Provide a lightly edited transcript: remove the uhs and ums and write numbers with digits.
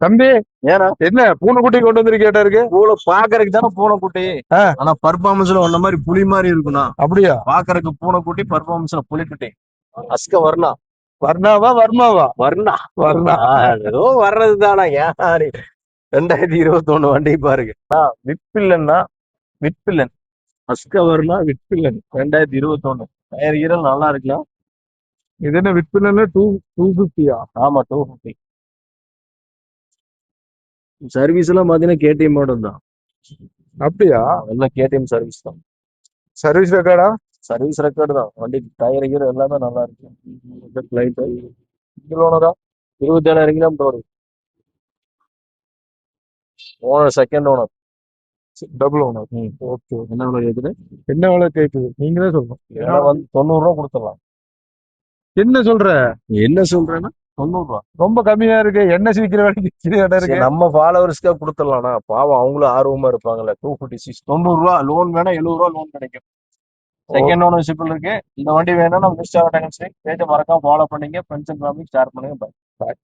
தம்பி, ஏன்னா என்ன பூனைக்குட்டி கொண்டு வந்து கேட்டாருக்கு? பூனை பாக்குறதுக்கு தானே பூனைக்குட்டி. ஆ, ஆனா பர்ஃபார்மன்ஸ்ல ஒன்ன மாதிரி புலி மாதிரி இருக்குண்ணா. அப்படியா? பாக்குறதுக்கு பூனைக்குட்டி, பர்ஃபார்மன்ஸ்ல புலிக்குட்டி. அஸ்க வர்ணா. வர்ணாவா வர்மாவா? வர்ணா. வர்ணா. ஏதோ வர்றது தானா. ஏன் 2021 வண்டி பாருங்க. விப்பில்லன்னா விட்பில்லன். அஸ்க வர்ணா விட்பில்லன் 2021. டயர் கீரல் நல்லா இருக்கலாம். இது என்ன விற்பனை? 250. ஆமா 250. சர்வீஸ் எல்லாம் பாத்தீங்கன்னா கேடிஎம் மாடல் தான். அப்படியா? எல்லாம் கேடிஎம் சர்வீஸ் தான். சர்வீஸ் ரெக்கார்டா? சர்வீஸ் ரெக்கார்டு தான். வண்டி டயர் கீர் எல்லாமே நல்லா இருக்கு. லைட் ஓனரா 27,000 கிலோமீட்டர் வரும். Owner second owner. Double owner. Okay. என்ன விலை கேக்குது? என்ன விலை கேட்குது? நீங்க தான் சொல்லணும். ஏன்னா வந்து 90 ரூபா கொடுத்துடலாம். என்ன சொல்ற? என்ன சொல்றேன்னா 90 ரூபா. ரொம்ப கம்மியா இருக்கு. என்ன சீக்கிரம் வேலைக்கு இடம் சரி, இருக்கு. நம்ம ஃபாலோவர்ஸ்க்காக கொடுத்துடலாம்னா. பாவம் அவங்களும் ஆர்வமா இருப்பாங்கல்ல. 256 90 ரூபா லோன் வேணா 70 ரூபா லோன் கிடைக்கும். செகண்ட் ஓனர்ஷிப்ல இருக்கு. இந்த வண்டி வேணும்னா நம்ம பேஜை மறக்காம ஃபாலோ பண்ணீங்க. ஃப்ரெண்ட்ஸ் அண்ட் ஃபேமிலி ஷேர் பண்ணுங்க. Bye.